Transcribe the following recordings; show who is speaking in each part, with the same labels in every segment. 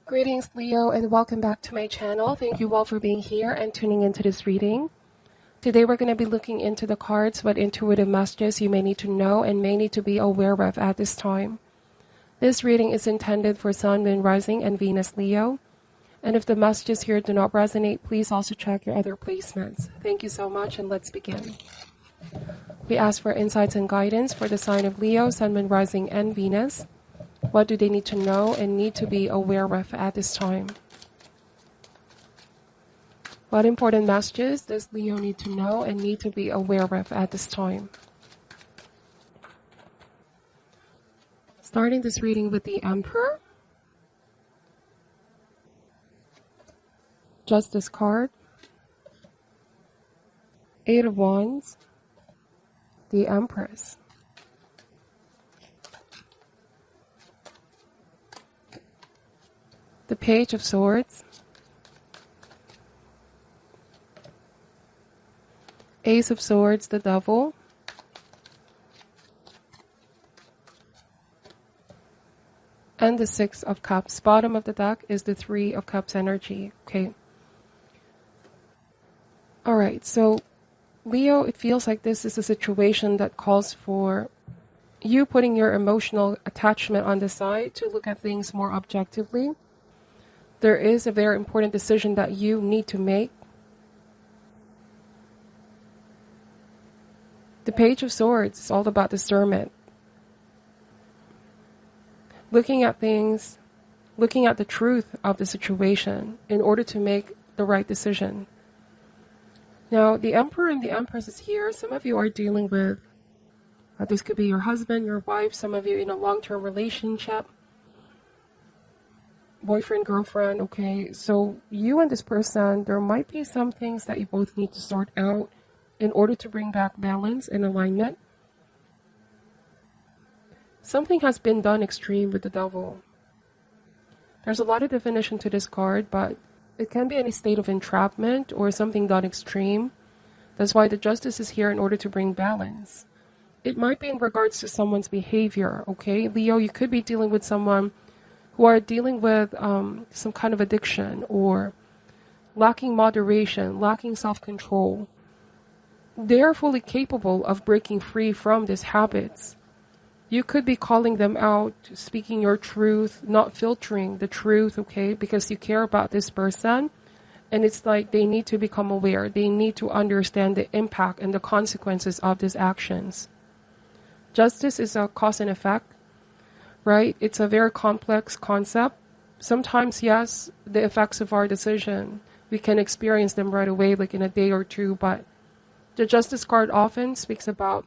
Speaker 1: Greetings, Leo, and welcome back to my channel. Thank you all for being here and tuning into this reading. Today we're going to be looking into the cards, what intuitive messages you may need to know and may need to be aware of at this time. This reading is intended for Sun, Moon, Rising, and Venus Leo. And if the messages here do not resonate, please also check your other placements. Thank you so much, and let's begin. We ask for insights and guidance for the sign of Leo, Sun, Moon, Rising, and Venus. What do they need to know and need to be aware of at this time? What important messages does Leo need to know and need to be aware of at this time? Starting this reading with the Emperor. Justice card. Eight of Wands. The Empress. The Page of Swords, Ace of Swords, the Devil, and the Six of Cups. Bottom of the deck is the Three of Cups energy. Okay. Alright, so Leo, it feels like this is a situation that calls for you putting your emotional attachment on the side to look at things more objectively. There is a very important decision that you need to make. The Page of Swords is all about discernment. Looking at things, looking at the truth of the situation in order to make the right decision. Now, the Emperor and the Empress is here. Some of you are dealing with, this could be your husband, your wife, some of you in a long-term relationship. Boyfriend, girlfriend, okay, so you and this person, there might be some things that you both need to sort out in order to bring back balance and alignment. Something has been done extreme with the Devil. There's a lot of definition to this card, but it can be any state of entrapment or something done extreme. That's why the Justice is here in order to bring balance. It might be in regards to someone's behavior, okay? Leo, you could be dealing with someone who are dealing with some kind of addiction or lacking moderation, lacking self-control. They're fully capable of breaking free from these habits. You could be calling them out, speaking your truth, not filtering the truth, okay, because you care about this person. And it's like they need to become aware. They need to understand the impact and the consequences of these actions. Justice is a cause and effect. Right? It's a very complex concept. Sometimes, yes, the effects of our decision, we can experience them right away, like in a day or two, but the Justice card often speaks about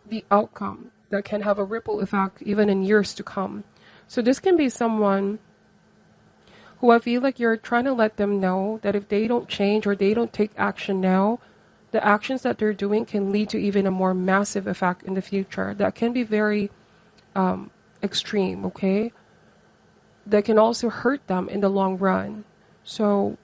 Speaker 1: the outcome that can have a ripple effect even in years to come. So this can be someone who I feel like you're trying to let them know that if they don't change or they don't take action now, the actions that they're doing can lead to even a more massive effect in the future. That can be very extreme, okay? That can also hurt them in the long run. So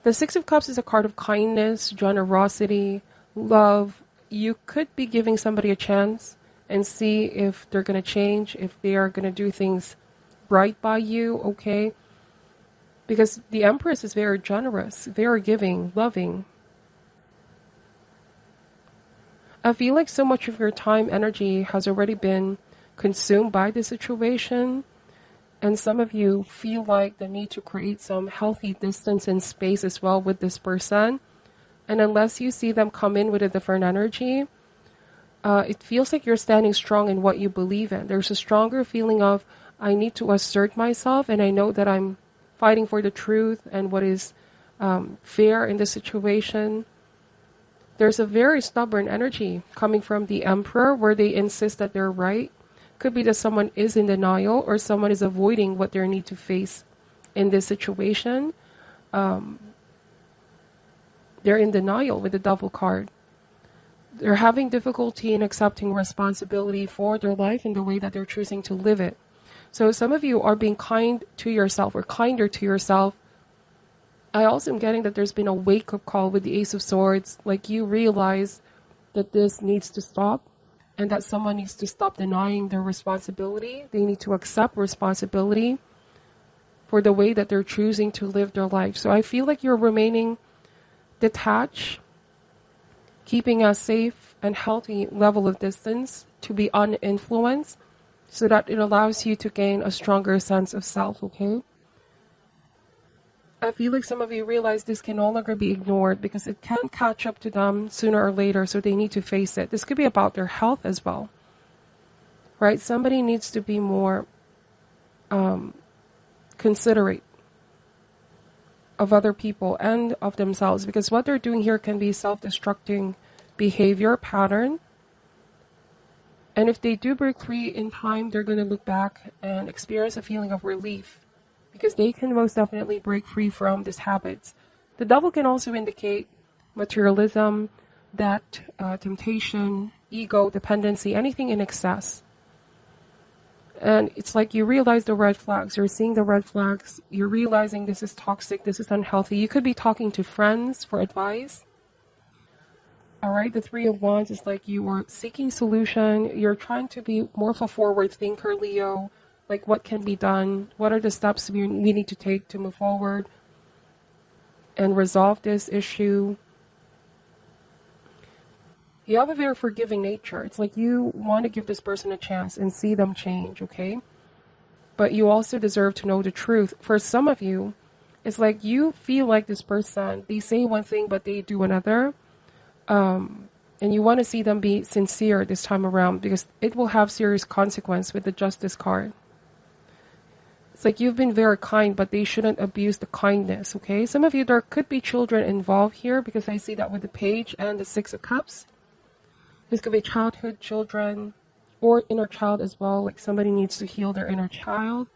Speaker 1: the Six of Cups is a card of kindness, generosity, love. You could be giving somebody a chance and see if they're going to change, if they are going to do things right by you, okay? Because the Empress is very generous, very giving, loving. I feel like so much of your time, energy has already been consumed by the situation. And some of you feel like the need to create some healthy distance and space as well with this person. And unless you see them come in with a different energy, it feels like you're standing strong in what you believe in. There's a stronger feeling of, I need to assert myself, and I know that I'm fighting for the truth and what is fair in the situation. There's a very stubborn energy coming from the Emperor where they insist that they're right. Could be that someone is in denial or someone is avoiding what they need to face in this situation. They're in denial with the Devil card. They're having difficulty in accepting responsibility for their life and the way that they're choosing to live it. So some of you are being kind to yourself or kinder to yourself. I also am getting that there's been a wake-up call with the Ace of Swords. Like you realize that this needs to stop. and that someone needs to stop denying their responsibility. They need to accept responsibility for the way that they're choosing to live their life. So I feel like you're remaining detached, keeping a safe and healthy level of distance to be uninfluenced so that it allows you to gain a stronger sense of self, okay? I feel like some of you realize this can no longer be ignored because it can catch up to them sooner or later, so they need to face it. This could be about their health as well, right? Somebody needs to be more considerate of other people and of themselves, because what they're doing here can be self-destructing behavior pattern. And if they do break free in time, they're going to look back and experience a feeling of relief, because they can most definitely break free from these habits. The devil can also indicate materialism, debt, temptation, ego, dependency, anything in excess. And it's like you realize the red flags. You're seeing the red flags. You're realizing this is toxic. This is unhealthy. You could be talking to friends for advice. All right, the Three of Wands is like you are seeking solution. You're trying to be more of a forward thinker, Leo. Like, what can be done? What are the steps we need to take to move forward and resolve this issue? You have a very forgiving nature. It's like you want to give this person a chance and see them change, okay? But you also deserve to know the truth. For some of you, it's like you feel like this person, they say one thing, but they do another. And you want to see them be sincere this time around, because it will have serious consequence with the Justice card. It's like you've been very kind, but they shouldn't abuse the kindness, okay? Some of you, there could be children involved here, because I see that with the Page and the Six of Cups. This could be childhood children or inner child as well. Like somebody needs to heal their inner child.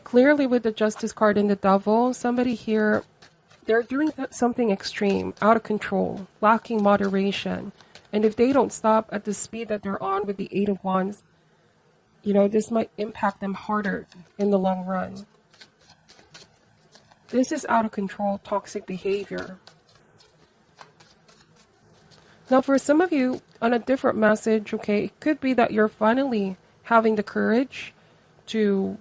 Speaker 1: Clearly with the Justice card and the Devil, somebody here, they're doing something extreme, out of control, lacking moderation. And if they don't stop at the speed that they're on with the Eight of Wands, you know, this might impact them harder in the long run. This is out of control, toxic behavior. Now, for some of you, on a different message, okay, it could be that you're finally having the courage to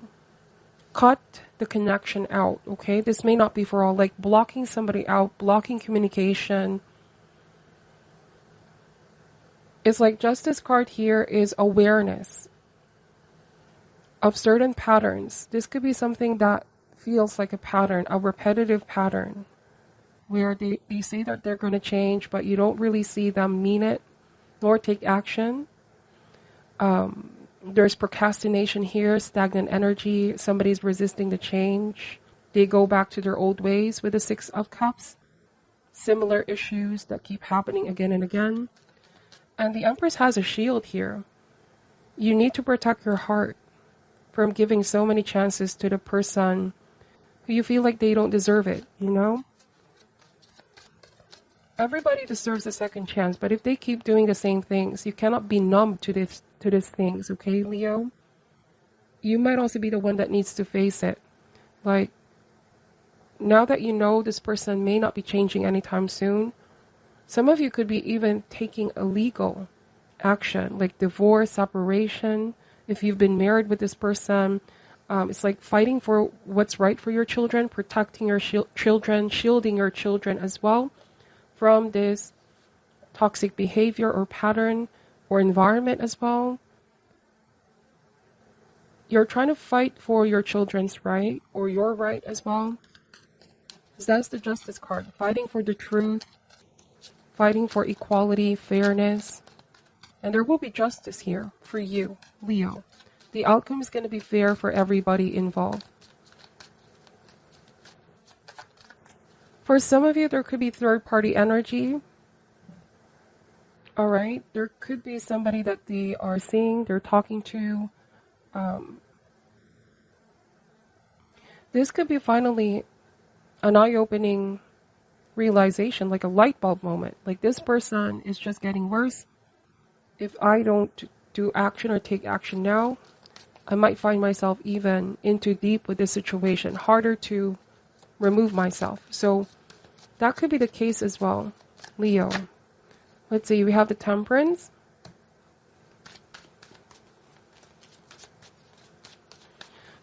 Speaker 1: cut the connection out, okay? This may not be for all, like blocking somebody out, blocking communication. It's like Justice card here is awareness of certain patterns. This could be something that feels like a pattern, a repetitive pattern, where they say that they're going to change, but you don't really see them mean it, nor take action. There's procrastination here, stagnant energy. Somebody's resisting the change. They go back to their old ways with the Six of Cups. Similar issues that keep happening again and again. And the Empress has a shield here. You need to protect your heart from giving so many chances to the person who you feel like they don't deserve it, you know? Everybody deserves a second chance, but if they keep doing the same things, you cannot be numb to these things, okay, Leo? You might also be the one that needs to face it. Like, now that you know this person may not be changing anytime soon, some of you could be even taking a legal action, like divorce, separation. If you've been married with this person, it's like fighting for what's right for your children, protecting your children, shielding your children as well from this toxic behavior or pattern or environment as well. You're trying to fight for your children's right or your right as well. That's the Justice card. Fighting for the truth, fighting for equality, fairness. And there will be justice here for you, Leo. The outcome is going to be fair for everybody involved. For some of you, there could be third-party energy. All right. There could be somebody that they are seeing, they're talking to. This could be finally an eye-opening realization, like a light bulb moment. Like, this person is just getting worse. If I don't do action or take action now, I might find myself even into deep with this situation, harder to remove myself. So that could be the case as well, Leo. Let's see, we have the Temperance.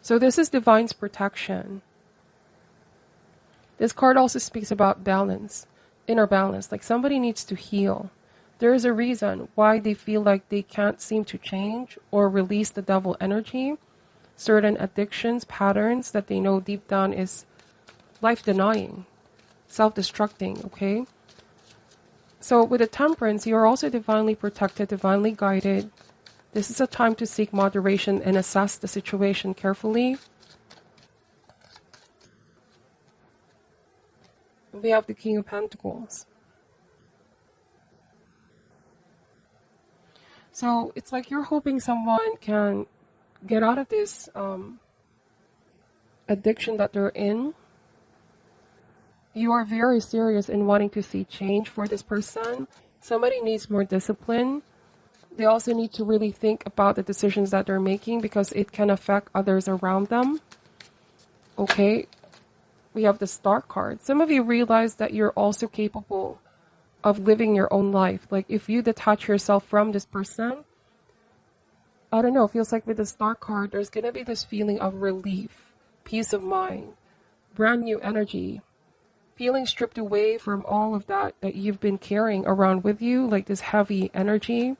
Speaker 1: So this is Divine's protection. This card also speaks about balance, inner balance, like somebody needs to heal. There is a reason why they feel like they can't seem to change or release the devil energy, certain addictions, patterns that they know deep down is life-denying, self-destructing, okay? So with the Temperance, you are also divinely protected, divinely guided. This is a time to seek moderation and assess the situation carefully. We have the King of Pentacles. So it's like you're hoping someone can get out of this addiction that they're in. You are very serious in wanting to see change for this person. Somebody needs more discipline. They also need to really think about the decisions that they're making because it can affect others around them. Okay, we have the Star card. Some of you realize that you're also capable of living your own life. Like if you detach yourself from this person, I don't know, it feels like with the Star card, there's going to be this feeling of relief, peace of mind, brand new energy, feeling stripped away from all of that you've been carrying around with you, like this heavy energy.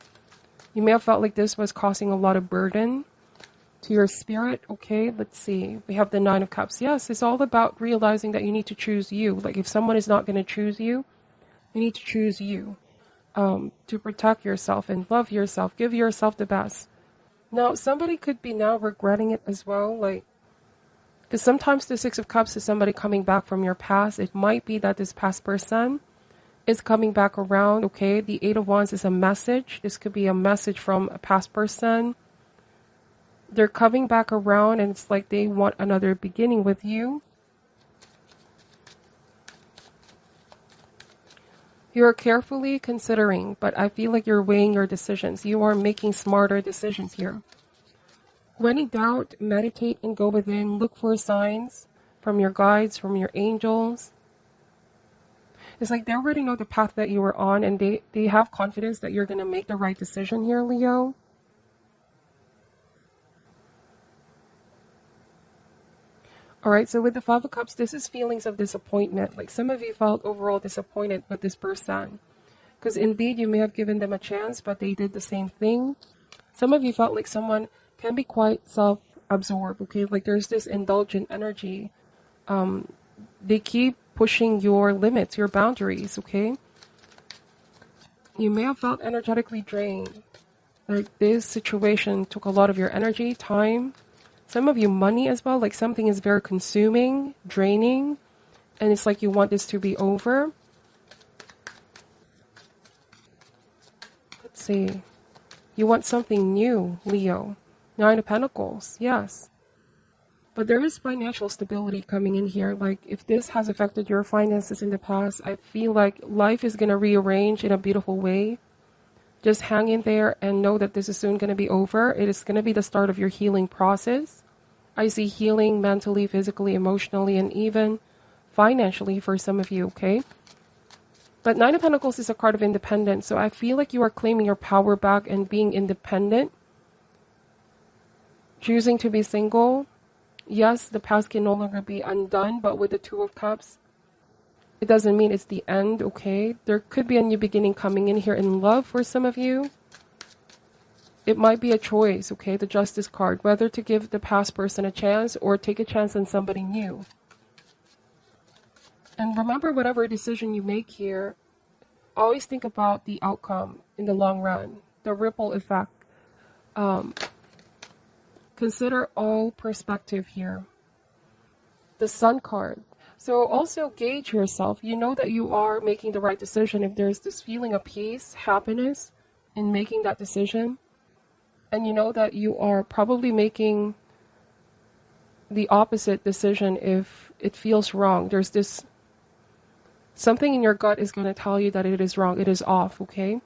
Speaker 1: You may have felt like this was causing a lot of burden to your spirit. Okay, let's see. We have the Nine of Cups. Yes, it's all about realizing that you need to choose you. Like if someone is not going to choose you, you need to choose you to protect yourself and love yourself. Give yourself the best. Now, somebody could be now regretting it as well. Like, because sometimes the Six of Cups is somebody coming back from your past. It might be that this past person is coming back around, okay? The Eight of Wands is a message. This could be a message from a past person. They're coming back around and it's like they want another beginning with you. You're carefully considering, but I feel like you're weighing your decisions. You are making smarter decisions here. When in doubt, meditate and go within. Look for signs from your guides, from your angels. It's like they already know the path that you were on and they have confidence that you're going to make the right decision here, Leo. All right, so with the Five of Cups, this is feelings of disappointment. Like some of you felt overall disappointed with this person. Because indeed, you may have given them a chance, but they did the same thing. Some of you felt like someone can be quite self-absorbed, okay? Like there's this indulgent energy. They keep pushing your limits, your boundaries, okay? You may have felt energetically drained. Like this situation took a lot of your energy, time. Some of you money as well, like something is very consuming, draining, and it's like you want this to be over. Let's see. You want something new, Leo. Nine of Pentacles, yes. But there is financial stability coming in here. Like if this has affected your finances in the past, I feel like life is going to rearrange in a beautiful way. Just hang in there and know that this is soon going to be over. It is going to be the start of your healing process. I see healing mentally, physically, emotionally, and even financially for some of you, okay? But Nine of Pentacles is a card of independence. So I feel like you are claiming your power back and being independent. Choosing to be single. Yes, the past can no longer be undone, but with the Two of Cups, it doesn't mean it's the end, okay? There could be a new beginning coming in here in love for some of you. It might be a choice, okay? The Justice card, whether to give the past person a chance or take a chance on somebody new. And remember, whatever decision you make here, always think about the outcome in the long run, the ripple effect. Consider all perspective here. The Sun card. So also gauge yourself. You know that you are making the right decision if there's this feeling of peace, happiness in making that decision. And you know that you are probably making the opposite decision if it feels wrong. There's this, something in your gut is going to tell you that it is wrong. It is off, okay?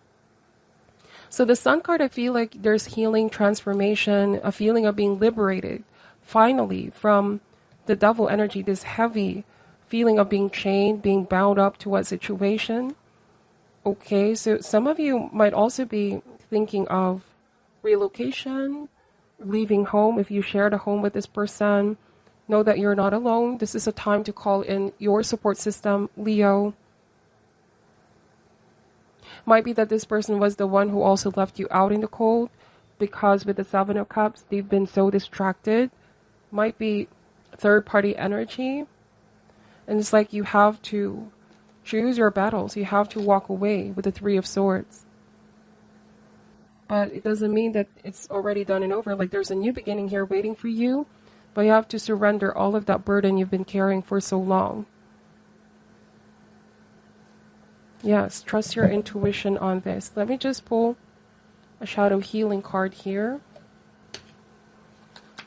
Speaker 1: So the Sun card, I feel like there's healing, transformation, a feeling of being liberated, finally, from the devil energy, this heavy feeling of being chained, being bound up to what situation. Okay, so some of you might also be thinking of relocation, leaving home. If you shared a home with this person, know that you're not alone. This is a time to call in your support system, Leo. Might be that this person was the one who also left you out in the cold, because with the Seven of Cups, they've been so distracted. Might be third-party energy. And it's like you have to choose your battles. You have to walk away with the Three of Swords. But it doesn't mean that it's already done and over. Like there's a new beginning here waiting for you. But you have to surrender all of that burden you've been carrying for so long. Yes, trust your intuition on this. Let me just pull a shadow healing card here.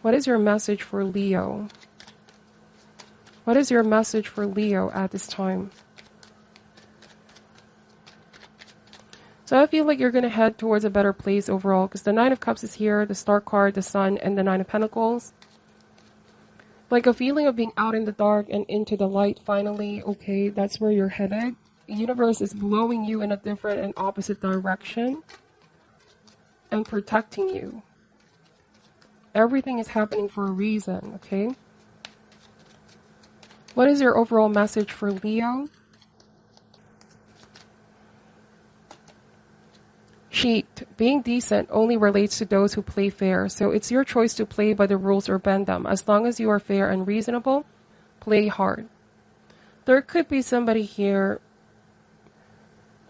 Speaker 1: What is your message for Leo? What is your message for Leo at this time? So I feel like you're going to head towards a better place overall, because the Nine of Cups is here, the Star card, the Sun, and the Nine of Pentacles. Like a feeling of being out in the dark and into the light finally. Okay, that's where you're headed. The universe is blowing you in a different and opposite direction and protecting you. Everything is happening for a reason, okay? What is your overall message for Leo? Cheat. Being decent only relates to those who play fair. So it's your choice to play by the rules or bend them. As long as you are fair and reasonable, play hard. There could be somebody here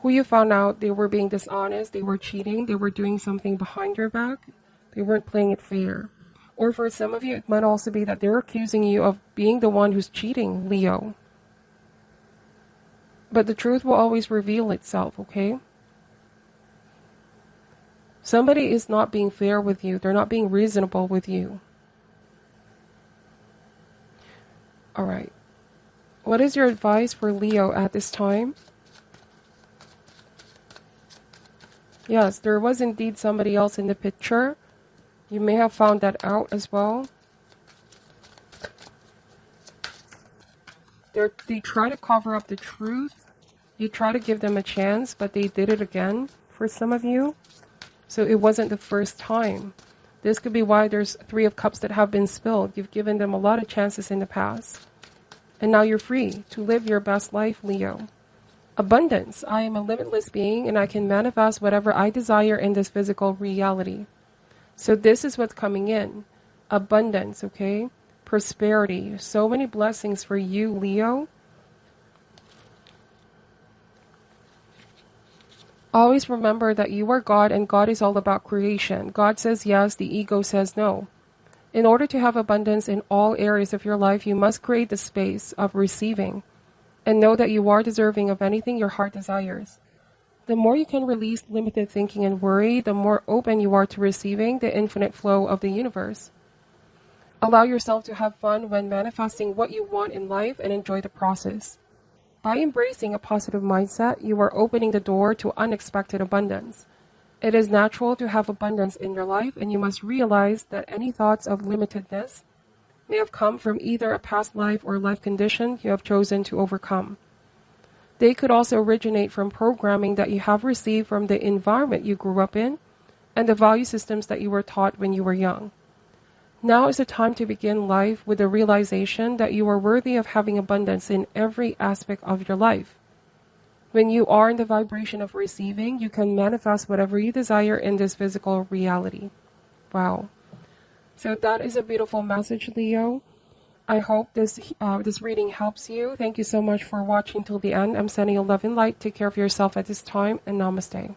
Speaker 1: who you found out they were being dishonest, they were cheating, they were doing something behind your back, they weren't playing it fair. Or for some of you, it might also be that they're accusing you of being the one who's cheating, Leo. But the truth will always reveal itself, okay? Somebody is not being fair with you. They're not being reasonable with you. All right. What is your advice for Leo at this time? Yes, there was indeed somebody else in the picture. You may have found that out as well. They try to cover up the truth. You try to give them a chance, but they did it again for some of you. So it wasn't the first time. This could be why there's Three of Cups that have been spilled. You've given them a lot of chances in the past. And now you're free to live your best life, Leo. Abundance. I am a limitless being and I can manifest whatever I desire in this physical reality. So this is what's coming in. Abundance, okay? Prosperity. So many blessings for you, Leo. Always remember that you are God and God is all about creation. God says yes, the ego says no. In order to have abundance in all areas of your life, you must create the space of receiving and know that you are deserving of anything your heart desires. The more you can release limited thinking and worry, the more open you are to receiving the infinite flow of the universe. Allow yourself to have fun when manifesting what you want in life and enjoy the process. By embracing a positive mindset, you are opening the door to unexpected abundance. It is natural to have abundance in your life, and you must realize that any thoughts of limitedness may have come from either a past life or life condition you have chosen to overcome. They could also originate from programming that you have received from the environment you grew up in and the value systems that you were taught when you were young. Now is the time to begin life with the realization that you are worthy of having abundance in every aspect of your life. When you are in the vibration of receiving, you can manifest whatever you desire in this physical reality. Wow. So that is a beautiful message, Leo. I hope this reading helps you. Thank you so much for watching till the end. I'm sending you love and light. Take care of yourself at this time, and namaste.